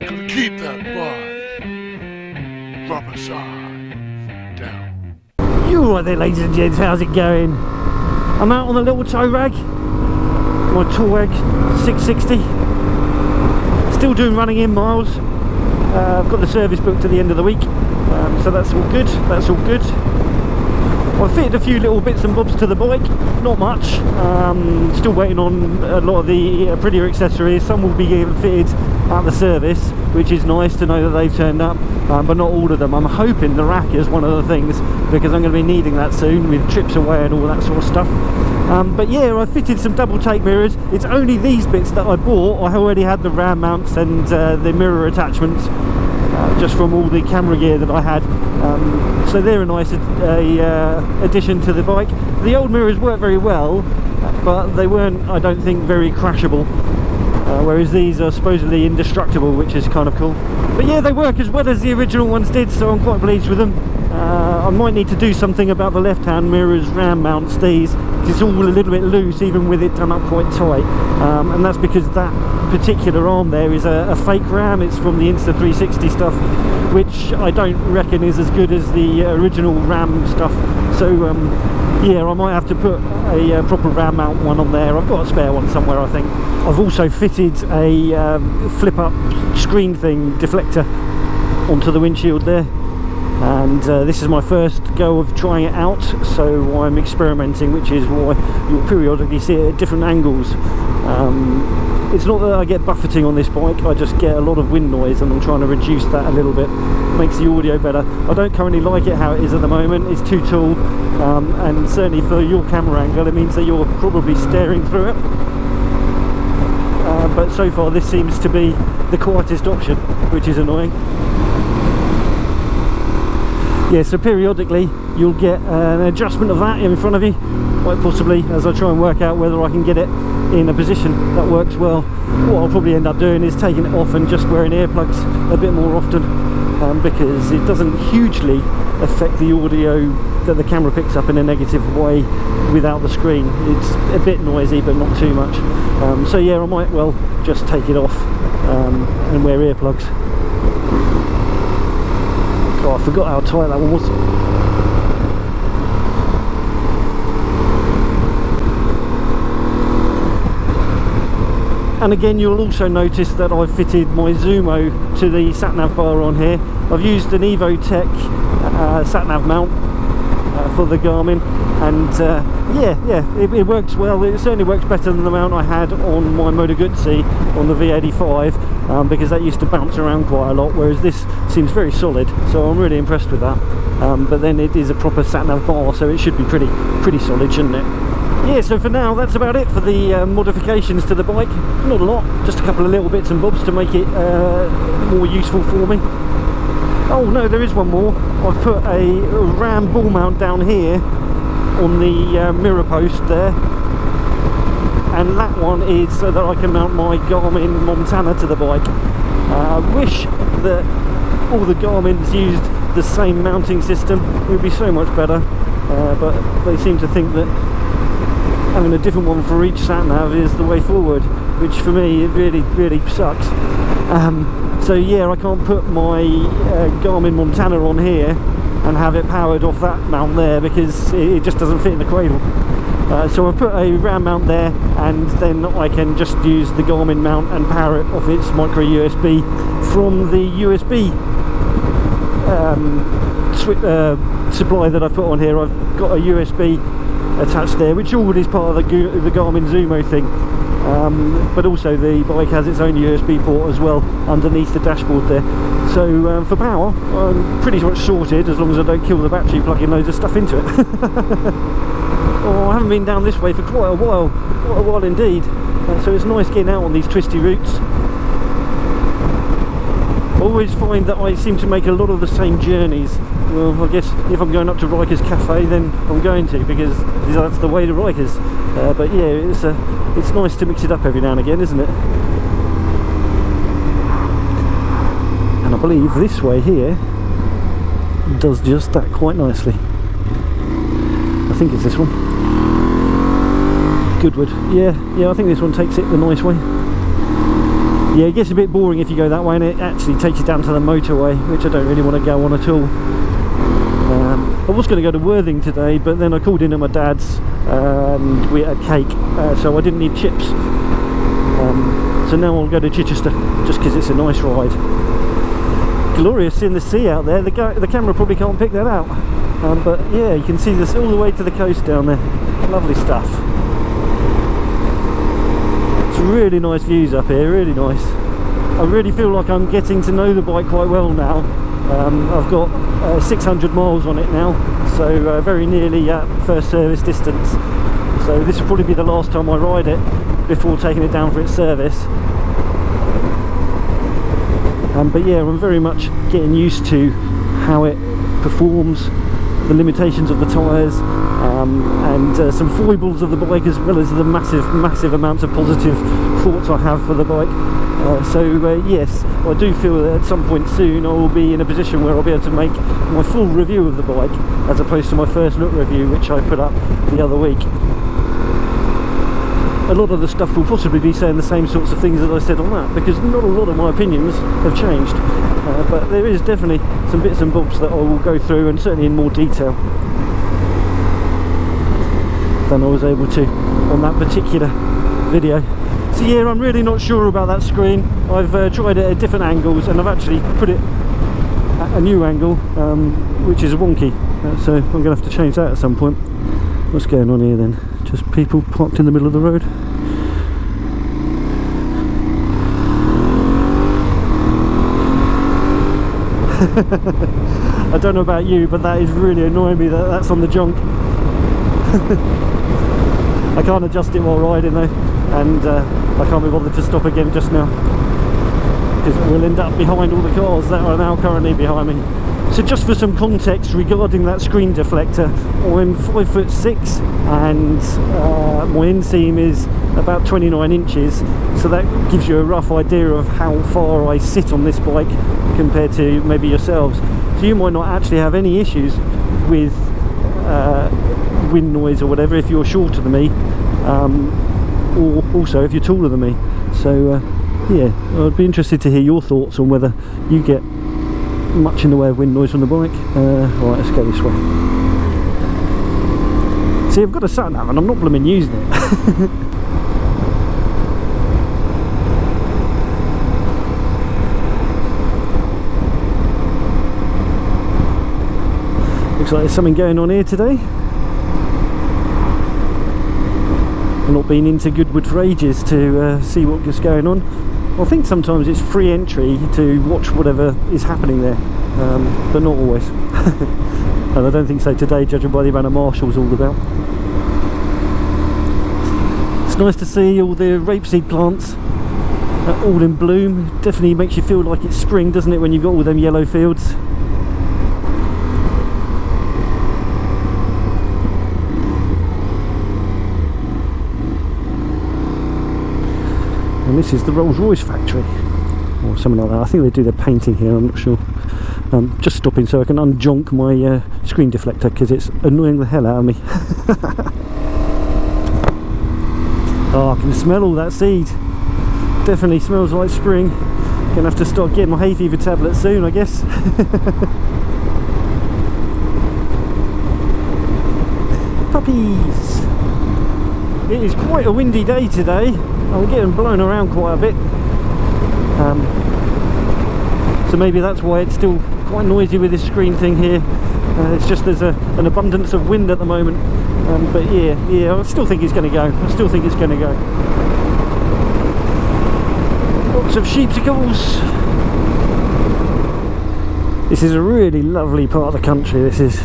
Gonna keep that bud. Drop aside. Down. You alright there, ladies and gents, how's it going? I'm out on the little tow rag, my Tuareg 660. Still doing running in miles. I've got the service booked to the end of the week, so that's all good, that's all good. I've fitted a few little bits and bobs to the bike, not much. Still waiting on a lot of the Aprilia accessories. Some will be getting fitted at the service, which is nice to know that they've turned up, but not all of them. I'm hoping the rack is one of the things, because I'm going to be needing that soon with trips away and all that sort of stuff. But yeah, I fitted some double take mirrors. It's only these bits that I bought. I already had the RAM mounts and the mirror attachments, just from all the camera gear that I had. So they're a nice addition to the bike. The old mirrors work very well, but they weren't, I don't think, very crashable. Whereas these are supposedly indestructible, which is kind of cool. But yeah, they work as well as the original ones did, so I'm quite pleased with them. I might need to do something about the left-hand mirrors RAM mounts. These, it's all a little bit loose, even with it done up quite tight, and that's because that particular arm there is a fake RAM. It's from the Insta360 stuff, which I don't reckon is as good as the original RAM stuff. So yeah, I might have to put a proper RAM mount one on there. I've got a spare one somewhere, I think. I've also fitted a flip-up screen thing, deflector, onto the windshield there. And this is my first go of trying it out, so I'm experimenting, which is why you'll periodically see it at different angles. It's not that I get buffeting on this bike, I just get a lot of wind noise, and I'm trying to reduce that a little bit. Makes the audio better. I don't currently like it how it is at the moment. It's too tall, and certainly for your camera angle it means that you're probably staring through it. But so far this seems to be the quietest option, which is annoying. Yeah, so periodically you'll get an adjustment of that in front of you, quite possibly, as I try and work out whether I can get it in a position that works well. What I'll probably end up doing is taking it off and just wearing earplugs a bit more often, because it doesn't hugely affect the audio that the camera picks up in a negative way without the screen. It's a bit noisy, but not too much. So yeah, I might well just take it off and wear earplugs. Oh, I forgot how tight that one was. And again, you'll also notice that I've fitted my Zumo to the Satnav bar on here. I've used an EvoTech Satnav mount for the Garmin, and yeah, it works well. It certainly works better than the mount I had on my Moto Guzzi on the V85, because that used to bounce around quite a lot, whereas this seems very solid, so I'm really impressed with that. But then it is a proper Satnav bar, so it should be pretty solid, shouldn't it? Yeah, so for now that's about it for the modifications to the bike. Not a lot, just a couple of little bits and bobs to make it more useful for me. Oh no, there is one more. I've put a RAM ball mount down here on the mirror post there, and that one is so that I can mount my Garmin Montana to the bike. I wish that all the Garmins used the same mounting system. It would be so much better, but they seem to think that having a different one for each Satnav is the way forward, which for me it really sucks. So yeah, I can't put my Garmin Montana on here and have it powered off that mount there, because it just doesn't fit in the cradle. So I've put a RAM mount there, and then I can just use the Garmin mount and power it off its micro USB from the USB supply that I put on here. I've got a USB attached there, which all is part of the Garmin Zumo thing. But also the bike has its own USB port as well underneath the dashboard there. So for power, I'm pretty much sorted, as long as I don't kill the battery plugging loads of stuff into it. Oh, I haven't been down this way for quite a while indeed. So it's nice getting out on these twisty routes. I always find that I seem to make a lot of the same journeys. Well, I guess if I'm going up to Rikers Cafe, then I'm going to, because that's the way to Rikers. But yeah, it's nice to mix it up every now and again, isn't it? And I believe this way here does just that quite nicely. I think it's this one. Goodwood. Yeah, I think this one takes it the nice way. Yeah, it gets a bit boring if you go that way, and it actually takes you down to the motorway, which I don't really want to go on at all. I was going to go to Worthing today, but then I called in at my dad's and we had cake, so I didn't need chips. So now I'll go to Chichester just because it's a nice ride. Glorious in the sea out there. The camera probably can't pick that out, but yeah, you can see this all the way to the coast down there. Lovely stuff. It's really nice views up here, really nice. I really feel like I'm getting to know the bike quite well now. I've got 600 miles on it now, so very nearly at first service distance. So this will probably be the last time I ride it before taking it down for its service. But yeah, I'm very much getting used to how it performs, the limitations of the tyres, and some foibles of the bike, as well as the massive amounts of positive thoughts I have for the bike. Yes, I do feel that at some point soon I will be in a position where I'll be able to make my full review of the bike, as opposed to my first look review, which I put up the other week. A lot of the stuff will possibly be saying the same sorts of things as I said on that, because not a lot of my opinions have changed, but there is definitely some bits and bobs that I will go through, and certainly in more detail than I was able to on that particular video. So yeah, I'm really not sure about that screen. I've tried it at different angles, and I've actually put it at a new angle, which is wonky, so I'm going to have to change that at some point. What's going on here then? Just people parked in the middle of the road. I don't know about you, but that is really annoying me that that's on the junk. I can't adjust it while riding though, and I can't be bothered to stop again just now, because we'll end up behind all the cars that are now currently behind me. So just for some context regarding that screen deflector, I'm 5'6", and my inseam is about 29 inches, so that gives you a rough idea of how far I sit on this bike compared to maybe yourselves. So you might not actually have any issues with wind noise or whatever if you're shorter than me, or also if you're taller than me. So yeah, I'd be interested to hear your thoughts on whether you get much in the way of wind noise from the bike. Right, let's go this way. See, I've got a Satnav and I'm not blooming using it. Looks like there's something going on here today. I've not been into Goodwood for ages to see what's going on. I think sometimes it's free entry to watch whatever is happening there, but not always. And I don't think so today, judging by the amount of marshals all about. It's nice to see all the rapeseed plants all in bloom. It definitely makes you feel like it's spring, doesn't it, when you've got all them yellow fields. And this is the Rolls-Royce factory, or something like that. I think they do their painting here, I'm not sure. Just stopping so I can unjonk my screen deflector, because it's annoying the hell out of me. Oh, I can smell all that seed. Definitely smells like spring. Gonna have to start getting my hay fever tablet soon, I guess. Puppies! It is quite a windy day today. I'm getting blown around quite a bit, so maybe that's why it's still quite noisy with this screen thing here. It's just there's an abundance of wind at the moment, but yeah, I still think it's going to go. I still think it's going to go. Lots of sheepsicles. This is a really lovely part of the country. This is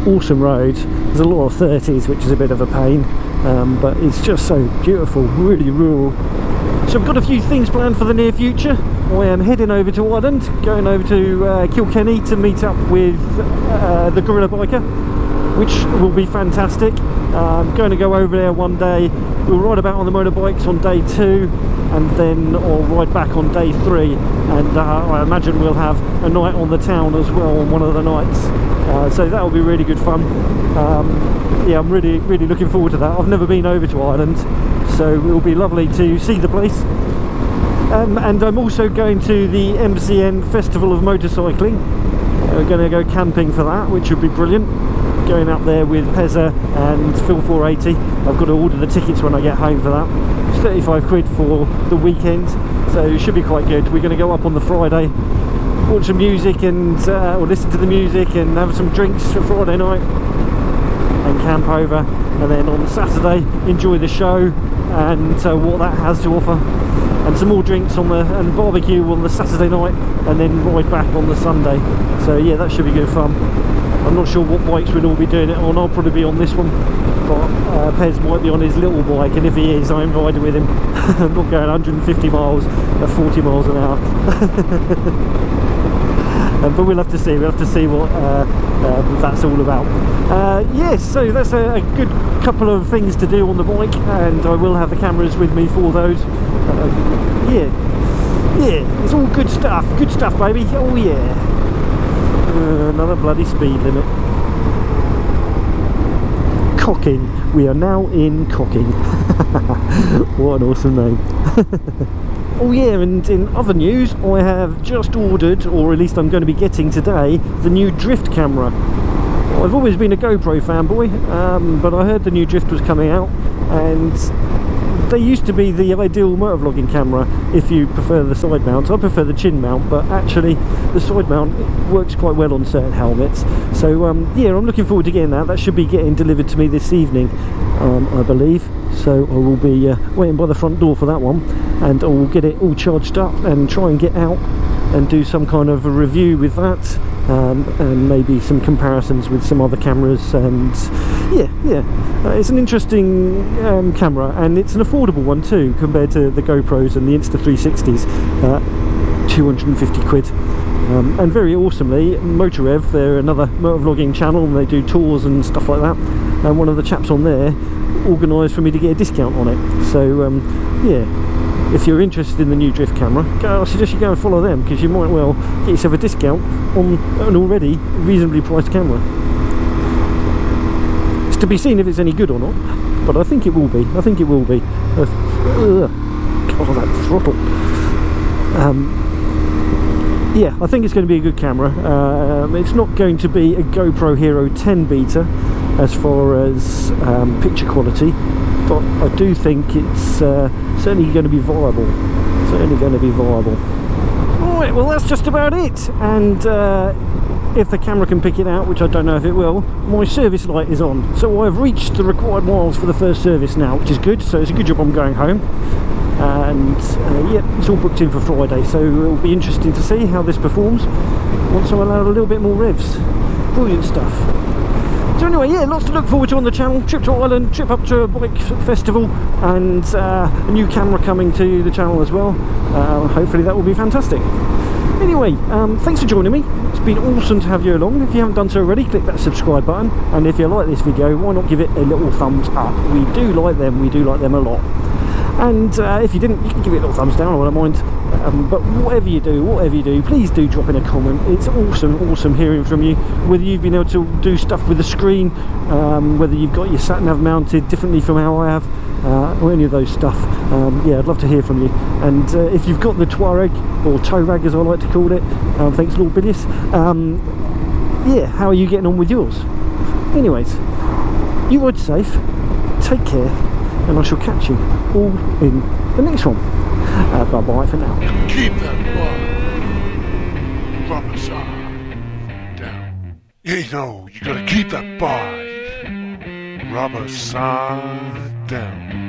awesome roads. There's a lot of 30s, which is a bit of a pain. But it's just so beautiful, really rural. So I've got a few things planned for the near future. I am heading over to Ireland, going over to Kilkenny to meet up with the Gorilla Biker, which will be fantastic. I'm going to go over there one day. We'll ride about on the motorbikes on day 2, and then I'll ride back on day 3, and I imagine we'll have a night on the town as well on one of the nights. So that will be really good fun. Yeah, I'm really looking forward to that. I've never been over to Ireland, so it will be lovely to see the place And I'm also going to the MCN Festival of Motorcycling. We're going to go camping for that, which would be brilliant. Going up there with Pezza and Phil 480. I've got to order the tickets when I get home for that. It's 35 quid for the weekend, so it should be quite good. We're going to go up on the Friday, watch some music and or listen to the music and have some drinks for Friday night and camp over, and then on Saturday enjoy the show and what that has to offer, and some more drinks on the and barbecue on the Saturday night, and then ride back on the Sunday. So yeah, that should be good fun. I'm not sure what bikes we'll all be doing it on. I'll probably be on this one, but Pez might be on his little bike, and if he is, I'm riding with him. I'm not going 150 miles at 40 miles an hour. But we'll have to see. We'll have to see what that's all about. Yes, so that's a good couple of things to do on the bike, and I will have the cameras with me for those. Yeah, it's all good stuff. Good stuff, baby. Oh yeah. Another bloody speed limit. Cocking. We are now in Cocking. What an awesome name. Oh yeah, and in other news, I have just ordered, or at least I'm going to be getting today, the new drift camera. I've always been a GoPro fanboy, but I heard the new drift was coming out, and they used to be the ideal motovlogging camera if you prefer the side mount. I prefer the chin mount, but actually the side mount works quite well on certain helmets. So yeah, I'm looking forward to getting that. That should be getting delivered to me this evening, I believe. So I will be waiting by the front door for that one, and I will get it all charged up and try and get out and do some kind of a review with that, and maybe some comparisons with some other cameras. And yeah, it's an interesting camera, and it's an affordable one too compared to the GoPros and the Insta360s. 250 quid. And very awesomely, Motorev, they're another motovlogging channel, and they do tours and stuff like that, and one of the chaps on there organised for me to get a discount on it. So yeah, if you're interested in the new drift camera, I suggest you go and follow them, because you might well get yourself a discount on an already reasonably priced camera. It's to be seen if it's any good or not, but I think it will be. I think it will be. God, that throttle. Yeah, I think it's going to be a good camera. It's not going to be a GoPro Hero 10 beta as far as picture quality, but I do think it's certainly going to be viable. Certainly going to be viable. Alright, well that's just about it. And if the camera can pick it out, which I don't know if it will, my service light is on. So I've reached the required miles for the first service now, which is good. So it's a good job I'm going home. And yeah, it's all booked in for Friday, so it'll be interesting to see how this performs once I'm allowed a little bit more revs. Brilliant stuff. So anyway, yeah, lots to look forward to on the channel. Trip to Ireland, trip up to a bike festival, and a new camera coming to the channel as well. Hopefully that will be fantastic. Anyway, thanks for joining me. It's been awesome to have you along. If you haven't done so already, click that subscribe button, and if you like this video, why not give it a little thumbs up. We do like them a lot. And if you didn't, you can give it a little thumbs down, I don't mind. But whatever you do, please do drop in a comment. It's awesome hearing from you. Whether you've been able to do stuff with the screen, whether you've got your Satnav mounted differently from how I have, or any of those stuff. Yeah, I'd love to hear from you. And if you've got the Tuareg, or Tuareg as I like to call it, thanks Lord Bilius, yeah, how are you getting on with yours? Anyways, you ride safe, take care, and I shall catch you all in the next one. Bye bye for now. Keep that bar rubber side down. You know, you gotta keep that bar rubber side down.